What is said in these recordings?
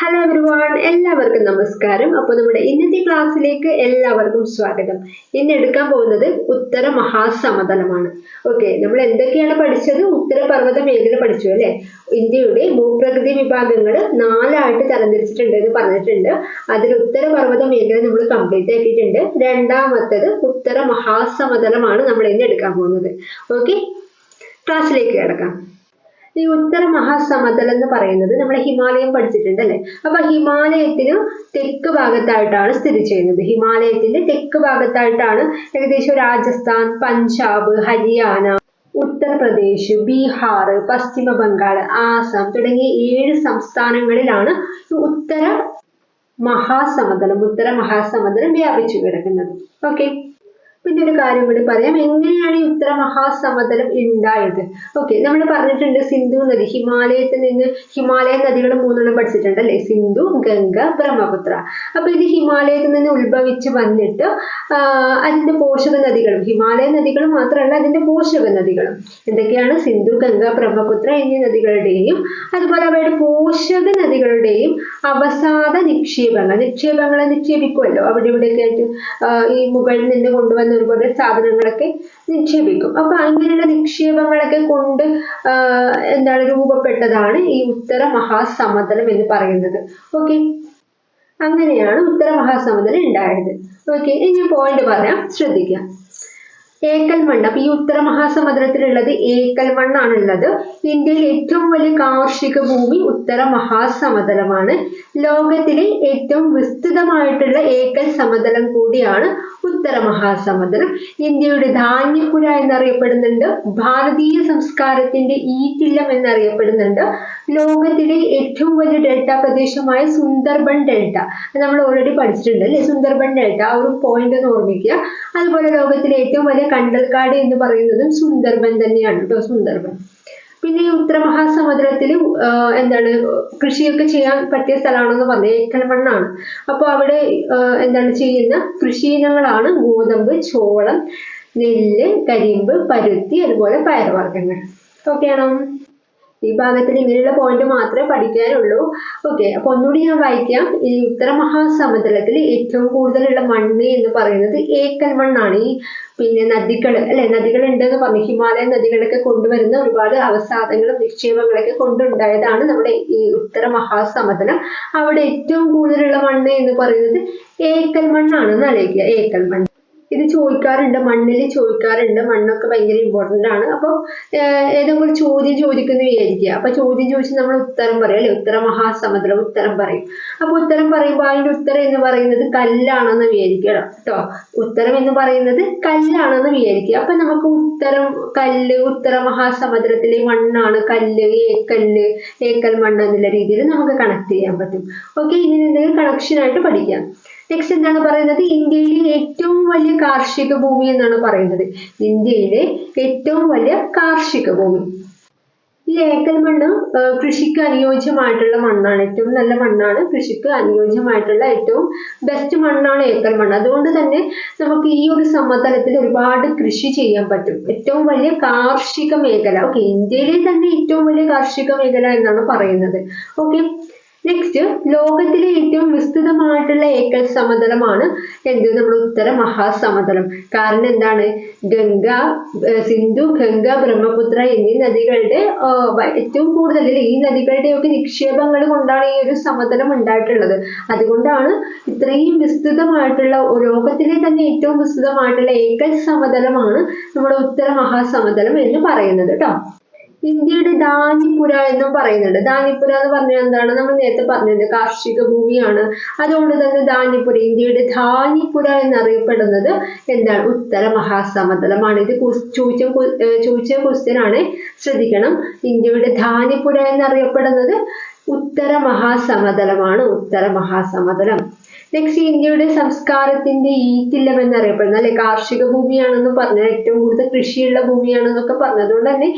Hello everyone, എല്ലാവർക്കും നമസ്കാരം. അപ്പോൾ നമ്മുടെ ഇന്നത്തെ ക്ലാസ്സിലേക്ക് എല്ലാവർക്കും സ്വാഗതം. ഇന്ന് എടുക്കാൻ പോകുന്നത് ഉത്തര മഹാസമതലമാണ്. ഓക്കെ, നമ്മൾ എന്തൊക്കെയാണ് പഠിച്ചത്? ഉത്തരപർവ്വത മേഖല പഠിച്ചു അല്ലെ. ഇന്ത്യയുടെ ഭൂപ്രകൃതി വിഭാഗങ്ങൾ 4ആയിട്ട് തരംതിരിച്ചിട്ടുണ്ട് എന്ന് പറഞ്ഞിട്ടുണ്ട്. അതിൽ ഉത്തരപർവ്വത മേഖല നമ്മൾ കംപ്ലീറ്റ് ആക്കിയിട്ടുണ്ട്. രണ്ടാമത്തത് ഉത്തര മഹാസമതലമാണ് നമ്മൾ ഇന്ന് എടുക്കാൻ പോകുന്നത്. ഓക്കെ, ക്ലാസ്സിലേക്ക് കിടക്കാം. ഈ ഉത്തര മഹാസമതലം എന്ന് പറയുന്നത് നമ്മൾ ഹിമാലയം പഠിച്ചിട്ടുണ്ട് അല്ലെ. അപ്പൊ ഹിമാലയത്തിന് തെക്ക് ഭാഗത്തായിട്ടാണ് സ്ഥിതി ചെയ്യുന്നത്. ഹിമാലയത്തിന്റെ തെക്ക് ഭാഗത്തായിട്ടാണ് ഏകദേശം രാജസ്ഥാൻ, പഞ്ചാബ്, ഹരിയാന, ഉത്തർപ്രദേശ്, ബീഹാർ, പശ്ചിമ ബംഗാൾ, ആസാം തുടങ്ങിയ 7 സംസ്ഥാനങ്ങളിലാണ് ഉത്തര മഹാസമതലം വ്യാപിച്ചു കിടക്കുന്നത്. ഓക്കെ, പിന്നെ ഒരു കാര്യം കൂടി പറയാം, എങ്ങനെയാണ് ഈ ഉത്തര മഹാസമതലം ഉണ്ടായത്? ഓക്കെ, നമ്മൾ പറഞ്ഞിട്ടുണ്ട് സിന്ധു നദി, ഹിമാലയ നദികൾ 3 പഠിച്ചിട്ടുണ്ട് അല്ലെ. സിന്ധു, ഗംഗ, ബ്രഹ്മപുത്ര. അപ്പൊ ഇത് ഹിമാലയത്തിൽ നിന്ന് ഉത്ഭവിച്ച് വന്നിട്ട് അതിന്റെ പോഷക നദികളും, ഹിമാലയ നദികൾ മാത്രമല്ല അതിന്റെ പോഷക നദികളും എന്തൊക്കെയാണ്? സിന്ധു, ഗംഗ, ബ്രഹ്മപുത്ര എന്നീ നദികളുടെയും അതുപോലെ അവയുടെ പോഷക നദികളുടെയും അവസാദ നിക്ഷേപങ്ങളെ നിക്ഷേപിക്കുമല്ലോ അവിടെ ഇവിടെയൊക്കെ ആയിട്ട്. ഈ മുകളിൽ നിന്ന് കൊണ്ടുവന്ന ഒരുപാട് സാധനങ്ങളൊക്കെ നിക്ഷേപിക്കും. അപ്പൊ അങ്ങനെയുള്ള നിക്ഷേപങ്ങളൊക്കെ കൊണ്ട് രൂപപ്പെട്ടതാണ് ഈ ഉത്തര മഹാസമതലം എന്ന് പറയുന്നത്. ഓക്കെ, അങ്ങനെയാണ് ഉത്തര മഹാസമതലം ഉണ്ടായത്. ഓക്കെ, ഇനി പോയിന്റ് പറയാം, ശ്രദ്ധിക്കാം. ഏക്കൽ മണ്ണ്. അപ്പൊ ഈ ഉത്തര മഹാസമുദ്രത്തിലുള്ളത് ഏക്കൽ മണ്ണാണ് ഉള്ളത്. ഇന്ത്യയിൽ ഏറ്റവും വലിയ കാർഷിക ഭൂമി ഉത്തര മഹാസമതലമാണ്. ലോകത്തിലെ ഏറ്റവും വിസ്തൃതമായിട്ടുള്ള ഏക്കൽ സമതലം കൂടിയാണ് ഉത്തര മഹാസമതലം. ഇന്ത്യയുടെ ധാന്യപ്പുര എന്നറിയപ്പെടുന്നുണ്ട്. ഭാരതീയ സംസ്കാരത്തിന്റെ ഈറ്റില്ലം എന്നറിയപ്പെടുന്നുണ്ട്. ലോകത്തിലെ ഏറ്റവും വലിയ ഡെൽറ്റ പ്രദേശമായ സുന്ദർബൻ ഡെൽറ്റ നമ്മൾ ഓൾറെഡി പഠിച്ചിട്ടുണ്ട് അല്ലെ. സുന്ദർബൻ ഡെൽറ്റ ആ ഒരു പോയിന്റ് ഒന്ന് ഓർമ്മിക്കുക. അതുപോലെ ലോകത്തിലെ ഏറ്റവും വലിയ കണ്ടൽക്കാട് എന്ന് പറയുന്നതും സുന്ദർബൻ തന്നെയാണ് കേട്ടോ, സുന്ദർബൻ. പിന്നെ ഈ ഉത്തര മഹാസമുദ്രത്തിൽ കൃഷിയൊക്കെ ചെയ്യാൻ പറ്റിയ സ്ഥലമാണെന്ന് പറഞ്ഞത് ഏക്കൽ മണ്ണാണ്. അപ്പോൾ അവിടെ ചെയ്യുന്ന കൃഷി ഇനങ്ങളാണ് ഗോതമ്പ്, ചോളം, നെല്ല്, കരിമ്പ്, പരുത്തി, അതുപോലെ പയർവർഗ്ഗങ്ങൾ. ഓക്കെയാണോ? ഈ ഭാഗത്തിൽ ഇങ്ങനെയുള്ള പോയിന്റ് മാത്രമേ പഠിക്കാനുള്ളൂ. ഓക്കെ, അപ്പൊ ഒന്നുകൂടി ഞാൻ വായിക്കാം. ഈ ഉത്തര മഹാസമുദ്രത്തിൽ ഏറ്റവും കൂടുതലുള്ള മണ്ണ് എന്ന് പറയുന്നത് ഏക്കൽ മണ്ണാണ്. ഈ പിന്നെ നദികൾ ഉണ്ടെന്ന് പറഞ്ഞു. ഹിമാലയ നദികളൊക്കെ കൊണ്ടുവരുന്ന ഒരുപാട് അവസാദങ്ങളും നിക്ഷേപങ്ങളൊക്കെ കൊണ്ടുണ്ടായതാണ് നമ്മുടെ ഈ ഉത്തര മഹാസമതലം. അവിടെ ഏറ്റവും കൂടുതലുള്ള മണ്ണ് എന്ന് പറയുന്നത് ഏക്കൽ മണ്ണാണെന്ന് അറിയിക്കുക. ഏക്കൽ മണ്ണ് ഇത് ചോദിക്കാറുണ്ട്, മണ്ണൊക്കെ ഭയങ്കര ഇമ്പോർട്ടൻ്റ് ആണ്. അപ്പോൾ ഏതെങ്കിലും ഒരു ചോദ്യം ചോദിക്കുന്നു വിചാരിക്കുക. അപ്പൊ ചോദ്യം ചോദിച്ച് നമ്മൾ ഉത്തരം പറയും അല്ലെ. ഉത്തര മഹാസമുദ്രം ഉത്തരം പറയും. അപ്പൊ ഉത്തരം പറയുമ്പോൾ അതിന്റെ ഉത്തരം എന്ന് പറയുന്നത് കല്ലാണെന്ന് വിചാരിക്കുക കേട്ടോ. ഉത്തരം എന്ന് പറയുന്നത് കല്ലാണെന്ന് വിചാരിക്കുക. അപ്പൊ നമുക്ക് ഉത്തരം കല്ല്, ഉത്തര മഹാസമുദ്രത്തിലെ മണ്ണാണ് കല്ല്, ഏക്കൽ മണ്ണ് എന്നുള്ള രീതിയിൽ നമുക്ക് കണക്ട് ചെയ്യാൻ പറ്റും. ഓക്കെ, ഇനി എന്തെങ്കിലും കണക്ഷനായിട്ട് പഠിക്കാം. നെക്സ്റ്റ് എന്താണ് പറയുന്നത്? ഇന്ത്യയിലെ ഏറ്റവും വലിയ കാർഷിക ഭൂമി എന്നാണ് പറയുന്നത്. ഇന്ത്യയിലെ ഏറ്റവും വലിയ കാർഷിക ഭൂമി. ഈ ഏക്കൽ മണ്ണ് കൃഷിക്ക് അനുയോജ്യമായിട്ടുള്ള മണ്ണാണ്. ഏറ്റവും നല്ല മണ്ണാണ്. കൃഷിക്ക് അനുയോജ്യമായിട്ടുള്ള ഏറ്റവും ബെസ്റ്റ് മണ്ണാണ് ഏക്കൽ മണ്ണ്. അതുകൊണ്ട് തന്നെ നമുക്ക് ഈ ഒരു സമതലത്തിൽ ഒരുപാട് കൃഷി ചെയ്യാൻ പറ്റും. ഏറ്റവും വലിയ കാർഷിക മേഖല. ഓക്കെ, ഇന്ത്യയിലെ തന്നെ ഏറ്റവും വലിയ കാർഷിക മേഖല എന്നാണ് പറയുന്നത്. ഓക്കെ, നെക്സ്റ്റ് ലോകത്തിലെ ഏറ്റവും വിസ്തൃതമായിട്ടുള്ള ഏക്കൽ സമതലമാണ് നമ്മുടെ ഉത്തര മഹാസമതലം. കാരണം എന്താണ്? സിന്ധു, ഗംഗ, ബ്രഹ്മപുത്ര എന്നീ നദികളുടെ ഏറ്റവും കൂടുതൽ ഈ നദികളുടെയൊക്കെ നിക്ഷേപങ്ങൾ കൊണ്ടാണ് ഈ ഒരു സമതലം ഉണ്ടായിട്ടുള്ളത്. അതുകൊണ്ടാണ് ഇത്രയും വിസ്തൃതമായിട്ടുള്ള, ലോകത്തിലെ തന്നെ ഏറ്റവും വിസ്തൃതമായിട്ടുള്ള ഏക്കൽ സമതലമാണ് നമ്മുടെ ഉത്തര മഹാസമതലം എന്ന് പറയുന്നത് കേട്ടോ. ഇന്ത്യയുടെ ധാന്യപ്പുര എന്നും പറയുന്നുണ്ട്. ധാന്യപ്പുര എന്ന് പറഞ്ഞാൽ എന്താണ്? നമ്മൾ നേരത്തെ പറഞ്ഞിട്ടുണ്ട്, കാർഷിക ഭൂമിയാണ്. അതുകൊണ്ട് തന്നെ ധാന്യപ്പുര, ഇന്ത്യയുടെ ധാന്യപ്പുര എന്നറിയപ്പെടുന്നത് എന്താണ്? ഉത്തര മഹാസമതലമാണ്. ഇത് ചോദിച്ച ക്വസ്റ്റ്യൻ ആണ്, ശ്രദ്ധിക്കണം. ഇന്ത്യയുടെ ധാന്യപ്പുര എന്നറിയപ്പെടുന്നത് ഉത്തര മഹാസമതലമാണ്. ഉത്തര മഹാസമതലം. നെക്സ്റ്റ്, ഇന്ത്യയുടെ സംസ്കാരത്തിന്റെ ഈറ്റില്ലം എന്നറിയപ്പെടുന്നത് അല്ലെ. കാർഷിക ഭൂമിയാണെന്ന് പറഞ്ഞാൽ ഏറ്റവും കൂടുതൽ കൃഷിയുള്ള ഭൂമിയാണെന്നൊക്കെ പറഞ്ഞതുകൊണ്ട് തന്നെ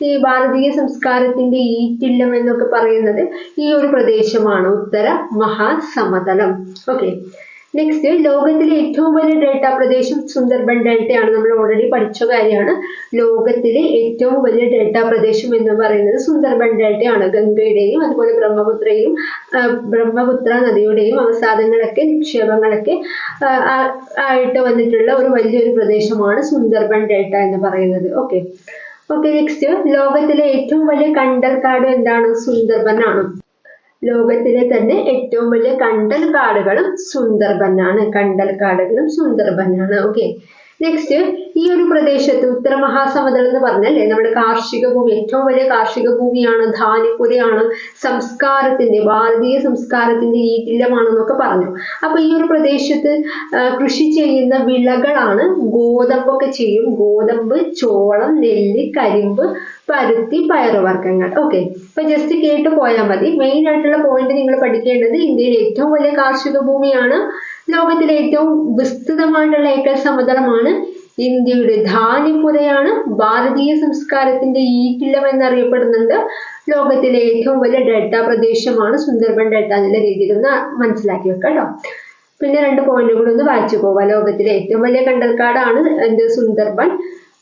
ഈ ഭാരതീയ സംസ്കാരത്തിന്റെ ഈറ്റില്ലം എന്നൊക്കെ പറയുന്നത് ഈ ഒരു പ്രദേശമാണ്, ഉത്തര മഹാസമതലം. ഓക്കെ, നെക്സ്റ്റ്, ലോകത്തിലെ ഏറ്റവും വലിയ ഡെൽറ്റ പ്രദേശം സുന്ദർബൻ ഡെൽറ്റയാണ്. നമ്മൾ ഓൾറെഡി പഠിച്ച കാര്യമാണ്. ലോകത്തിലെ ഏറ്റവും വലിയ ഡെൽറ്റ പ്രദേശം എന്ന് പറയുന്നത് സുന്ദർബൻ ഡെൽറ്റയാണ്. ഗംഗയുടെയും അതുപോലെ ബ്രഹ്മപുത്ര നദിയുടെയും അവസാദങ്ങളൊക്കെ നിക്ഷേപങ്ങളൊക്കെ ആയിട്ട് വന്നിട്ടുള്ള ഒരു വലിയൊരു പ്രദേശമാണ് സുന്ദർബൻ ഡെൽറ്റ എന്ന് പറയുന്നത്. ഓക്കെ, നെക്സ്റ്റ്, ലോകത്തിലെ ഏറ്റവും വലിയ കണ്ടൽക്കാട് എന്താണ്? സുന്ദർബൻ ആണ്. ലോകത്തിലെ തന്നെ ഏറ്റവും വലിയ കണ്ടൽ കാടുകളും സുന്ദർബനാണ്. ഓക്കെ, നെക്സ്റ്റ്, ഈ ഒരു പ്രദേശത്ത് ഉത്തര മഹാസമുദ്രം എന്ന് പറഞ്ഞല്ലേ നമ്മുടെ കാർഷിക ഭൂമി, ഏറ്റവും വലിയ കാർഷിക ഭൂമിയാണ്, ധാന്യപ്പുരയാണ്, ഭാരതീയ സംസ്കാരത്തിന്റെ ഈറ്റില്ലമാണെന്നൊക്കെ പറഞ്ഞു. അപ്പൊ ഈ ഒരു പ്രദേശത്ത് കൃഷി ചെയ്യുന്ന വിളകളാണ് ഗോതമ്പൊക്കെ ചെയ്യും. ഗോതമ്പ്, ചോളം, നെല്ല്, കരിമ്പ്, പരുത്തി, പയറുവർഗ്ഗങ്ങൾ. ഓക്കെ, അപ്പൊ ജസ്റ്റ് കേട്ട് പോയാൽ മതി. മെയിൻ ആയിട്ടുള്ള പോയിന്റ് നിങ്ങൾ പഠിക്കേണ്ടത് ഇന്ത്യയിലെ ഏറ്റവും വലിയ കാർഷിക ഭൂമിയാണ്, ലോകത്തിലെ ഏറ്റവും വിസ്തൃതമായിട്ടുള്ള ഏക്കർ സമതലമാണ്, ഇന്ത്യയുടെ ധാന്യപ്പുരയാണ്, ഭാരതീയ സംസ്കാരത്തിന്റെ ഈറ്റില്ലം എന്നറിയപ്പെടുന്നുണ്ട്, ലോകത്തിലെ ഏറ്റവും വലിയ ഡെൽറ്റ പ്രദേശമാണ് സുന്ദർബൻ ഡെൽറ്റ എന്നുള്ള രീതിയിൽ ഒന്ന് മനസ്സിലാക്കി വെക്കാം കേട്ടോ. പിന്നെ 2 പോയിന്റുകൾ ഒന്ന് വായിച്ചു പോവാം. ലോകത്തിലെ ഏറ്റവും വലിയ കണ്ടൽക്കാടാണ് സുന്ദർബൻ.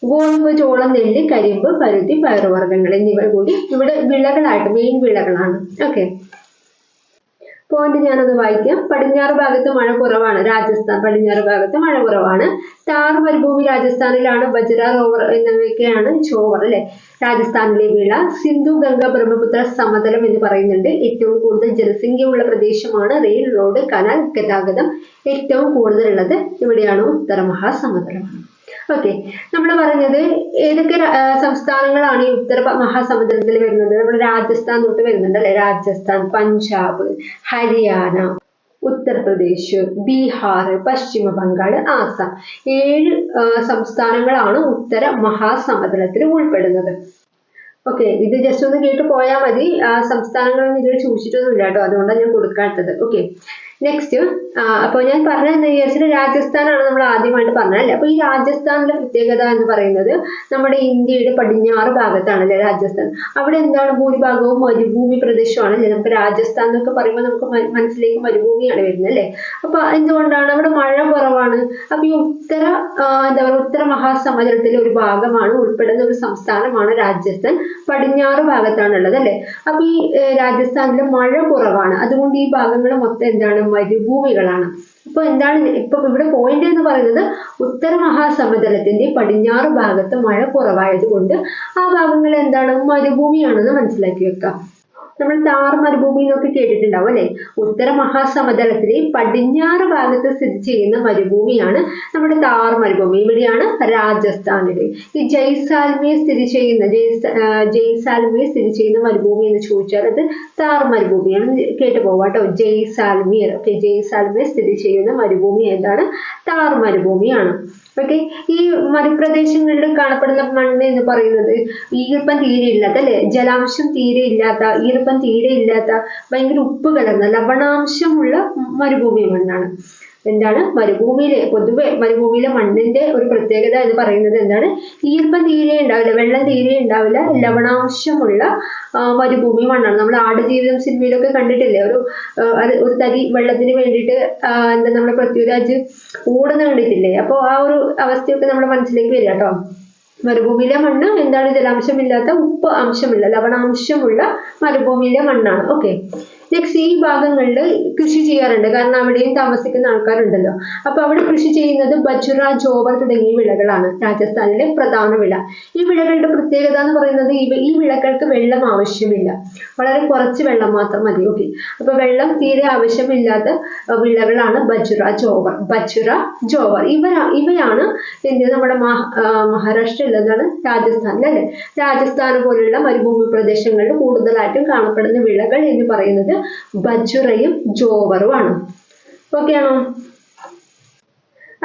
ഗോതമ്പ്, ചോളം, നെല്ല്, കരിമ്പ്, പരുത്തി, പയറുവർഗ്ഗങ്ങൾ എന്നിവ കൂടി ഇവിടെ വിളകളായിട്ട് മെയിൻ വിളകളാണ്. ഓക്കെ, പോയിന്റ് ഞാനൊന്ന് വായിക്കാം. പടിഞ്ഞാറ് ഭാഗത്ത് മഴ കുറവാണ്. രാജസ്ഥാൻ പടിഞ്ഞാറ് ഭാഗത്ത് മഴ കുറവാണ്. താർ മരുഭൂമി രാജസ്ഥാനിലാണ്. ബജ്ര, റോവർ എന്നിവയൊക്കെയാണ് ചോവർ അല്ലെ രാജസ്ഥാനിലെ വിള. സിന്ധു, ഗംഗ, ബ്രഹ്മപുത്ര സമതലം എന്ന് പറയുന്നുണ്ട്. ഏറ്റവും കൂടുതൽ ജനസംഖ്യയുള്ള പ്രദേശമാണ്. റെയിൽ, റോഡ്, കനാൽ ഗതാഗതം ഏറ്റവും കൂടുതലുള്ളത് ഇവിടെയാണ്. ഉത്തര മഹാസമുദ്രമാണ്. ഓക്കെ, നമ്മൾ പറഞ്ഞത് ഏതൊക്കെ സംസ്ഥാനങ്ങളാണ് ഈ ഉത്തര മഹാസമുദ്രത്തിൽ വരുന്നത്? നമ്മുടെ രാജസ്ഥാൻ തൊട്ട് വരുന്നുണ്ട് അല്ലെ. രാജസ്ഥാൻ, പഞ്ചാബ്, ഹരിയാന, ഉത്തർപ്രദേശ്, ബീഹാർ, പശ്ചിമ ബംഗാൾ, ആസാം. 7 സംസ്ഥാനങ്ങളാണ് ഉത്തര മഹാസമുദ്രത്തിൽ ഉൾപ്പെടുന്നത്. ഓക്കെ, ഇത് ജസ്റ്റ് ഒന്ന് കേട്ട് പോയാൽ മതി. സംസ്ഥാനങ്ങളൊന്നും ഇതിൽ ചോദിച്ചിട്ടൊന്നുമില്ല കേട്ടോ, അതുകൊണ്ടാണ് ഞാൻ കൊടുക്കാത്തത്. ഓക്കെ, നെക്സ്റ്റ്, അപ്പോൾ ഞാൻ പറഞ്ഞതെന്ന് വിചാരിച്ചിട്ട് രാജസ്ഥാനാണ് നമ്മൾ ആദ്യമായിട്ട് പറഞ്ഞത് അല്ലേ. അപ്പോൾ ഈ രാജസ്ഥാനിലെ പ്രത്യേകത എന്ന് പറയുന്നത് നമ്മുടെ ഇന്ത്യയുടെ പടിഞ്ഞാറ് ഭാഗത്താണല്ലേ രാജസ്ഥാൻ. അവിടെ എന്താണ് ഭൂരിഭാഗവും മരുഭൂമി പ്രദേശമാണല്ലേ. നമുക്ക് രാജസ്ഥാൻ എന്നൊക്കെ പറയുമ്പോൾ നമുക്ക് മനസ്സിലേക്ക് മരുഭൂമിയാണ് വരുന്നത് അല്ലേ. അപ്പൊ എന്തുകൊണ്ടാണ്? അവിടെ മഴ കുറവാണ്. അപ്പൊ ഈ ഉത്തര മഹാസമുദ്രത്തിലെ ഒരു ഭാഗമാണ്, ഉൾപ്പെടുന്ന ഒരു സംസ്ഥാനമാണ് രാജസ്ഥാൻ. പടിഞ്ഞാറ് ഭാഗത്താണുള്ളത് അല്ലേ. അപ്പൊ ഈ രാജസ്ഥാനിൽ മഴ കുറവാണ്. അതുകൊണ്ട് ഈ ഭാഗങ്ങൾ മൊത്തം എന്താണ്? മരുഭൂമികളാണ്. അപ്പൊ എന്താണ് ഇപ്പൊ ഇവിടെ പോയിന്റ് എന്ന് പറയുന്നത്, ഉത്തര മഹാസമുദ്രത്തിന്റെ പടിഞ്ഞാറ് ഭാഗത്ത് മഴ കുറവായത് കൊണ്ട് ആ ഭാഗങ്ങൾ എന്താണ്? മരുഭൂമിയാണെന്ന് മനസ്സിലാക്കി വെക്കാം. നമ്മൾ താർ മരുഭൂമി എന്നൊക്കെ കേട്ടിട്ടുണ്ടാവും അല്ലെ. ഉത്തര മഹാസമുദ്രത്തിലെ പടിഞ്ഞാറ് ഭാഗത്ത് സ്ഥിതി ചെയ്യുന്ന മരുഭൂമിയാണ് നമ്മുടെ താർ മരുഭൂമി. ഇവിടെയാണ് രാജസ്ഥാനില്. ഈ ജയ്സാൽമീർ സ്ഥിതി ചെയ്യുന്ന മരുഭൂമി എന്ന് ചോദിച്ചാൽ അത് താർ മരുഭൂമിയാണ്. കേട്ടു പോവാട്ടോ. ജയ്സാൽമീർ. ഓക്കെ, ജയ്സാൽമീർ സ്ഥിതി ചെയ്യുന്ന മരുഭൂമി എന്താണ്? താർ മരുഭൂമിയാണ്. ഓക്കെ, ഈ മരുപ്രദേശങ്ങളിൽ കാണപ്പെടുന്ന മണ്ണ് എന്ന് പറയുന്നത് ഈർപ്പം തീരെ ഇല്ലാത്ത അല്ലെ, ജലാംശം തീരെ ഇല്ലാത്ത, ഈർപ്പം തീരെ ഇല്ലാത്ത, ഭയങ്കര ഉപ്പ് കലർന്ന ലവണാംശമുള്ള മരുഭൂമി മണ്ണാണ്. എന്താണ്? പൊതുവെ മരുഭൂമിയിലെ മണ്ണിന്റെ ഒരു പ്രത്യേകത എന്ന് പറയുന്നത് എന്താണ്? ഈർപ്പം തീരെ ഉണ്ടാവില്ല, വെള്ളം തീരെ ഉണ്ടാവില്ല, ലവണാംശമുള്ള മരുഭൂമി മണ്ണാണ്. നമ്മൾ ആടുജീവിതം സിനിമയിലൊക്കെ കണ്ടിട്ടില്ലേ, ഒരു തരി വെള്ളത്തിന് വേണ്ടിയിട്ട് എന്താ നമ്മുടെ പൃഥ്വിരാജ് ഓടുന്ന കണ്ടിട്ടില്ലേ. അപ്പോൾ ആ ഒരു അവസ്ഥയൊക്കെ നമ്മുടെ മനസ്സിലേക്ക് വരിക കേട്ടോ. മരുഭൂമിയിലെ മണ്ണ് എന്താണ്? ജലാംശമില്ലാത്ത, ഉപ്പ് അംശമില്ല, ലവണാംശമുള്ള മരുഭൂമിയിലെ മണ്ണാണ്. ഓക്കെ, നെക്സ്റ്റ്, ഈ ഭാഗങ്ങളിൽ കൃഷി ചെയ്യാറുണ്ട്. കാരണം അവിടെയും താമസിക്കുന്ന ആൾക്കാരുണ്ടല്ലോ. അപ്പൊ അവിടെ കൃഷി ചെയ്യുന്നത് ബജ്റ, ജോവർ തുടങ്ങിയ വിളകളാണ്. രാജസ്ഥാനിലെ പ്രധാന വിള. ഈ വിളകളുടെ പ്രത്യേകത എന്ന് പറയുന്നത് ഈ വിളകൾക്ക് വെള്ളം ആവശ്യമില്ല, വളരെ കുറച്ച് വെള്ളം മാത്രം മതി. ഓക്കെ, അപ്പൊ വെള്ളം തീരെ ആവശ്യമില്ലാത്ത വിളകളാണ് ബജ്റ, ജോവർ. ഇവയാണ് നമ്മുടെ മഹാരാഷ്ട്രയിലെന്താണ്? രാജസ്ഥാനിലല്ലേ. രാജസ്ഥാൻ പോലുള്ള മരുഭൂമി പ്രദേശങ്ങളിൽ കൂടുതലായിട്ടും കാണപ്പെടുന്ന വിളകൾ എന്ന് പറയുന്നത് ബജ്റയും ജോവറുമാണ്. ഓക്കെ ആണോ?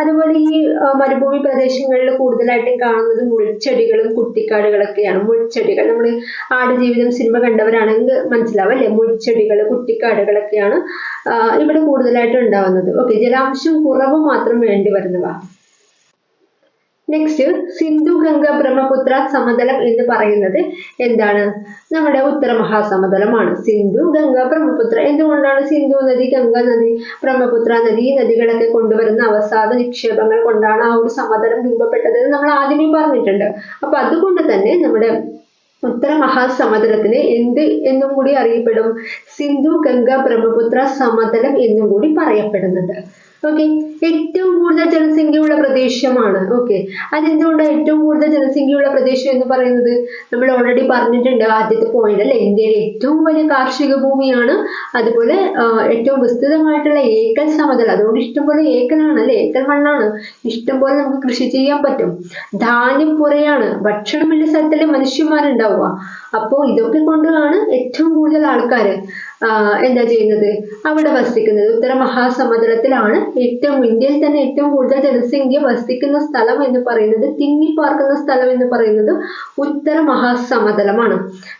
അതുപോലെ ഈ മരുഭൂമി പ്രദേശങ്ങളിൽ കൂടുതലായിട്ടും കാണുന്നത് മുൾച്ചെടികളും കുറ്റിക്കാടുകളൊക്കെയാണ്. മുൾച്ചെടികൾ നമ്മൾ ആടുജീവിതം സിനിമ കണ്ടവരാണെങ്കിൽ മനസ്സിലാവും അല്ലെ. മുൾച്ചെടികൾ, കുറ്റിക്കാടുകളൊക്കെയാണ് ഇവിടെ കൂടുതലായിട്ട് ഉണ്ടാവുന്നത്. ഓക്കെ, ജലാംശം കുറവ് മാത്രം വേണ്ടി വരുന്നവ. നെക്സ്റ്റ് സിന്ധു ഗംഗ ബ്രഹ്മപുത്ര സമതലം എന്ന് പറയുന്നത് എന്താണ്? നമ്മുടെ ഉത്തര മഹാസമതലമാണ്. സിന്ധു ഗംഗ ബ്രഹ്മപുത്ര. എന്തുകൊണ്ടാണ് സിന്ധു നദി, ഗംഗ നദി, ബ്രഹ്മപുത്ര നദി, ഈ നദികളൊക്കെ കൊണ്ടുവരുന്ന അവസാദ നിക്ഷേപങ്ങൾ കൊണ്ടാണ് ആ ഒരു സമതലം രൂപപ്പെട്ടത് നമ്മൾ ആദ്യമേ പറഞ്ഞിട്ടുണ്ട്. അപ്പൊ അതുകൊണ്ട് തന്നെ നമ്മുടെ ഉത്തര മഹാസമതലത്തിന് എന്ത് എന്നും കൂടി അറിയപ്പെടും? സിന്ധു ഗംഗ ബ്രഹ്മപുത്ര സമതലം എന്നും കൂടി പറയപ്പെടുന്നുണ്ട്. ഓക്കെ, ഏറ്റവും കൂടുതൽ ജനസംഖ്യയുള്ള പ്രദേശമാണ്. ഓക്കെ, അതെന്തുകൊണ്ടാണ് ഏറ്റവും കൂടുതൽ ജനസംഖ്യയുള്ള പ്രദേശം എന്ന് പറയുന്നത്? നമ്മൾ ഓൾറെഡി പറഞ്ഞിട്ടുണ്ട് ആദ്യത്തെ പോയിന്റ് അല്ലെ, ഇന്ത്യയിലെ ഏറ്റവും വലിയ കാർഷിക ഭൂമിയാണ്. അതുപോലെ ഏറ്റവും വിസ്തൃതമായിട്ടുള്ള ഏക്കൽ സമതലം, അതുകൊണ്ട് ഇഷ്ടംപോലെ ഏക്കലാണ് അല്ലെ, ഏക്കൽ മണ്ണാണ്, ഇഷ്ടംപോലെ നമുക്ക് കൃഷി ചെയ്യാൻ പറ്റും. ധാന്യപ്പുറയാണ്, ഭക്ഷണമുള്ള സ്ഥലത്തല്ലേ മനുഷ്യന്മാരുണ്ടാവുക. അപ്പോൾ ഇതൊക്കെ കൊണ്ടാണ് ഏറ്റവും കൂടുതൽ ആൾക്കാർ എന്താ ചെയ്യുന്നത്, അവിടെ വസിക്കുന്നത്. ഉത്തര മഹാസമതലത്തിലാണ് ഇന്ത്യയിൽ തന്നെ ഏറ്റവും കൂടുതൽ ജനസംഖ്യ വസിക്കുന്ന സ്ഥലം എന്ന് പറയുന്നത്, തിങ്ങിപ്പാർക്കുന്ന സ്ഥലം എന്ന് പറയുന്നത് ഉത്തര മഹാസമതലമാണ്.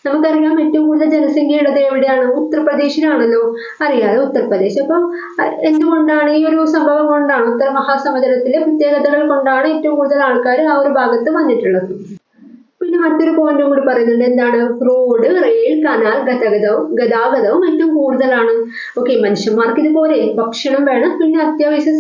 നമുക്കറിയാം ഏറ്റവും കൂടുതൽ ജനസംഖ്യ ഉള്ളത് എവിടെയാണ്? ഉത്തർപ്രദേശിലാണല്ലോ, അറിയാതെ ഉത്തർപ്രദേശ്. അപ്പൊ എന്തുകൊണ്ടാണ്? ഈ ഒരു സംഭവം കൊണ്ടാണ്, ഉത്തര മഹാസമതലത്തിലെ പ്രത്യേകതകൾ കൊണ്ടാണ് ഏറ്റവും കൂടുതൽ ആൾക്കാർ ആ ഒരു ഭാഗത്ത് വന്നിട്ടുള്ളത്. പിന്നെ മറ്റൊരു പോയിന്റും കൂടി പറയുന്നുണ്ട്. എന്താണ്? റോഡ്, റെയിൽ, കനാൽ ഗതാഗതവും ഏറ്റവും കൂടുതലാണ്. ഓക്കെ, മനുഷ്യന്മാർക്ക് ഇതുപോലെ ഭക്ഷണം വേണം, പിന്നെ അത്യാവശ്യ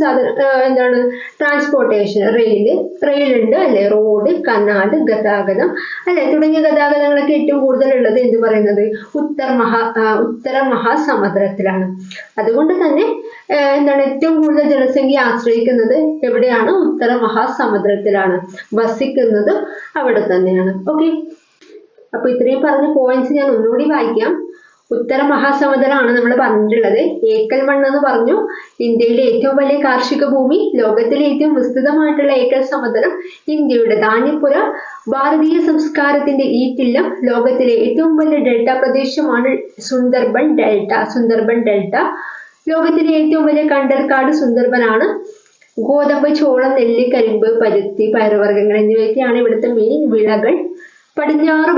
എന്താണ് ട്രാൻസ്പോർട്ടേഷൻ, റെയിലുണ്ട് അല്ലെ, റോഡ്, കനാൽ, ഗതാഗതം അല്ലെ, തുടങ്ങിയ ഗതാഗതങ്ങളൊക്കെ ഏറ്റവും കൂടുതൽ ഉള്ളത് എന്ന് പറയുന്നത് ഉത്തര മഹാസമുദ്രത്തിലാണ്. അതുകൊണ്ട് തന്നെ എന്താണ് ഏറ്റവും കൂടുതൽ ജനസംഖ്യ ആശ്രയിക്കുന്നത് എവിടെയാണ്? ഉത്തര മഹാസമുദ്രത്തിലാണ്, വസിക്കുന്നത് അവിടെ തന്നെയാണ്. ഓക്കെ, അപ്പൊ ഇത്രയും പറഞ്ഞ പോയിന്റ്സ് ഞാൻ ഒന്നുകൂടി വായിക്കാം. ഉത്തര മഹാസമുദ്രമാണ് നമ്മൾ പറഞ്ഞിട്ടുള്ളത്. ഏക്കൽ മണ്ണ് എന്ന് പറഞ്ഞു, ഇന്ത്യയിലെ ഏറ്റവും വലിയ കാർഷിക ഭൂമി, ലോകത്തിലെ ഏറ്റവും വിസ്തൃതമായിട്ടുള്ള ഏക്കൽ സമുദ്രം, ഇന്ത്യയുടെ ധാന്യപ്പുര, ഭാരതീയ സംസ്കാരത്തിന്റെ ഈറ്റില്ലം, ലോകത്തിലെ ഏറ്റവും വലിയ ഡെൽറ്റ പ്രദേശമാണ് സുന്ദർബൻ ഡെൽറ്റ, ലോകത്തിലെ ഏറ്റവും വലിയ കണ്ടൽക്കാട് സുന്ദർബനാണ്. ഗോതമ്പ്, ചോളം, നെല്ല്, കരിമ്പ്, പരുത്തി, പയറുവർഗ്ഗങ്ങൾ എന്നിവയൊക്കെയാണ് ഇവിടുത്തെ മെയിൻ വിളകൾ. പടിഞ്ഞാറ്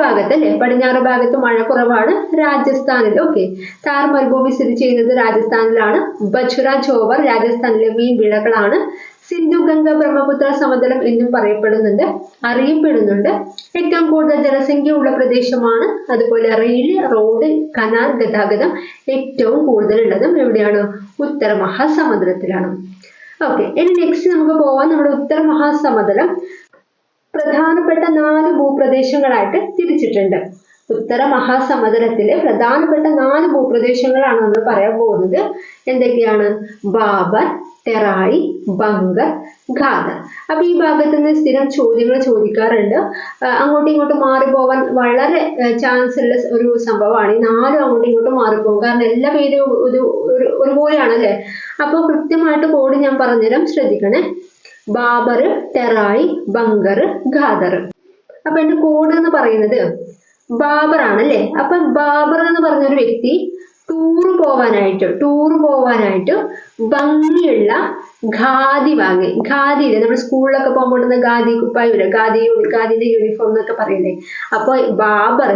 ഭാഗത്ത് മഴ കുറവാണ്. രാജസ്ഥാനിൽ താർ മരുഭൂമി സ്ഥിതി ചെയ്യുന്നത് രാജസ്ഥാനിലാണ്. ബജ്റ, ചോവർ രാജസ്ഥാനിലെ മെയിൻ വിളകളാണ്. സിന്ധു ഗംഗ ബ്രഹ്മപുത്ര സമതലം എന്നും അറിയപ്പെടുന്നുണ്ട്. ഏറ്റവും കൂടുതൽ ജനസംഖ്യ ഉള്ള പ്രദേശമാണ്. അതുപോലെ റെയിൽ, റോഡ്, കനാൽ ഗതാഗതം ഏറ്റവും കൂടുതൽ ഉള്ളതും എവിടെയാണ്? ഉത്തര മഹാസമുദ്രത്തിലാണ്. ഓക്കെ, ഇനി നെക്സ്റ്റ് നമുക്ക് പോവാം. നമ്മുടെ ഉത്തര മഹാസമതലം പ്രധാനപ്പെട്ട 4 ഭൂപ്രദേശങ്ങളായിട്ട് തിരിച്ചിട്ടുണ്ട്. ഉത്തര മഹാസമതലത്തിലെ പ്രധാനപ്പെട്ട 4 ഭൂപ്രദേശങ്ങളാണ് നമ്മൾ പറയാൻ പോകുന്നത്. എന്തൊക്കെയാണ്? ബാബർ, ടെറായി, ബങ്കർ, ഖാദർ. അപ്പൊ ഈ ഭാഗത്ത് നിന്ന് സ്ഥിരം ചോദ്യങ്ങൾ ചോദിക്കാറുണ്ട്. അങ്ങോട്ടും ഇങ്ങോട്ടും മാറിപ്പോവാൻ വളരെ ചാൻസ് ഉള്ള ഒരു സംഭവമാണ്. ഈ 4 അങ്ങോട്ടും ഇങ്ങോട്ടും മാറിപ്പോകും, കാരണം എല്ലാ പേരും ഒരുപോലെയാണ് അല്ലെ. അപ്പോൾ കൃത്യമായിട്ട് കോഡ് ഞാൻ പറഞ്ഞുതരാം, ശ്രദ്ധിക്കണേ. ബാബർ, ടെറായി, ബങ്കർ, ഖാദർ. അപ്പൊ എന്റെ കോഡ് എന്ന് പറയുന്നത് ബാബർ ആണല്ലേ. അപ്പൊ ബാബർ എന്ന് പറഞ്ഞൊരു വ്യക്തി ടൂർ പോവാനായിട്ട് ഭംഗിയുള്ള ഖാദി വാങ്ങി. ഖാദിയില്ലേ, നമ്മൾ സ്കൂളിലൊക്കെ പോകുമ്പോൾ ഖാദി കുപ്പായില്ലേ, ഖാദിന്റെ യൂണിഫോം എന്നൊക്കെ പറയില്ലേ. അപ്പൊ ബാബർ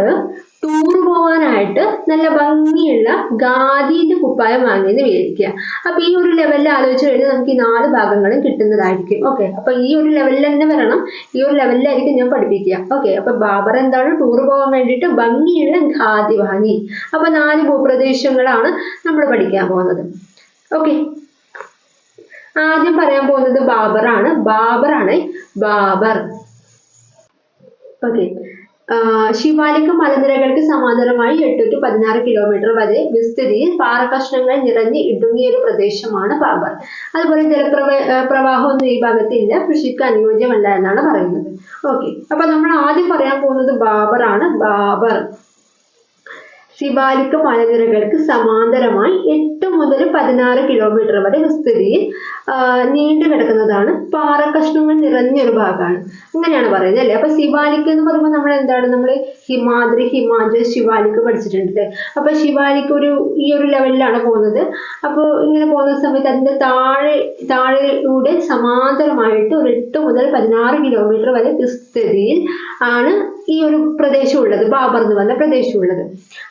ടൂർ പോവാനായിട്ട് നല്ല ഭംഗിയുള്ള ഖാദിന്റെ കുപ്പായം വാങ്ങിയെന്ന് വിചാരിക്കുക. അപ്പൊ ഈ ഒരു ലെവലിൽ ആലോചിച്ച് കഴിഞ്ഞാൽ നമുക്ക് ഈ 4 ഭാഗങ്ങളും കിട്ടുന്നതായിരിക്കും. ഓക്കെ, അപ്പൊ ഈ ഒരു ലെവലിൽ തന്നെ വരണം, ഈ ഒരു ലെവലിലായിരിക്കും ഞാൻ പഠിപ്പിക്കുക. ഓക്കെ, അപ്പൊ ബാബർ എന്താണ്? ടൂർ പോകാൻ വേണ്ടിയിട്ട് ഭംഗിയുള്ള ഖാദി വാങ്ങി. അപ്പൊ 4 ഭൂപ്രദേശങ്ങളാണ് നമ്മൾ പഠിക്കാൻ പോകുന്നത്. ഓക്കെ, ആദ്യം പറയാൻ പോകുന്നത് ബാബർ. ഓക്കെ, ശിവാലിക് മലനിരകൾക്ക് സമാന്തരമായി 8 to 16 കിലോമീറ്റർ വരെ വിസ്തൃതിയിൽ പാറക്കഷ്ണങ്ങൾ നിറഞ്ഞ് ഇടുങ്ങിയ ഒരു പ്രദേശമാണ് ബാബർ. അതുപോലെ പ്രവാഹമൊന്നും ഈ ഭാഗത്തില്ല, കൃഷിക്ക് അനുയോജ്യമല്ല എന്നാണ് പറയുന്നത്. ഓക്കെ, അപ്പൊ നമ്മൾ ആദ്യം പറയാൻ പോകുന്നത് ബാബർ ശിവാലിക് മലനിരകൾക്ക് സമാന്തരമായി 8 മുതൽ 16 കിലോമീറ്റർ വരെ വിസ്തൃതിയിൽ നീണ്ടു കിടക്കുന്നതാണ്. പാറക്കഷ്ണങ്ങൾ നിറഞ്ഞൊരു ഭാഗമാണ്, അങ്ങനെയാണ് പറയുന്നത് അല്ലെ. അപ്പൊ ശിവാലിക് എന്ന് പറയുമ്പോൾ നമ്മൾ ഹിമാദ്രി, ശിവാലിക് പഠിച്ചിട്ടുണ്ട്. അപ്പൊ ശിവാലിക് ഈ ഒരു ലെവലിലാണ് പോകുന്നത്. അപ്പോൾ ഇങ്ങനെ പോകുന്ന സമയത്ത് അതിന്റെ താഴെയൂടെ സമാന്തരമായിട്ട് ഒരു 8 മുതൽ 16 കിലോമീറ്റർ വരെ വിസ്തൃതിയിൽ ആണ് ഈ ഒരു പ്രദേശമുള്ളത്, ബാബർ എന്ന് പറഞ്ഞ പ്രദേശമുള്ളത്.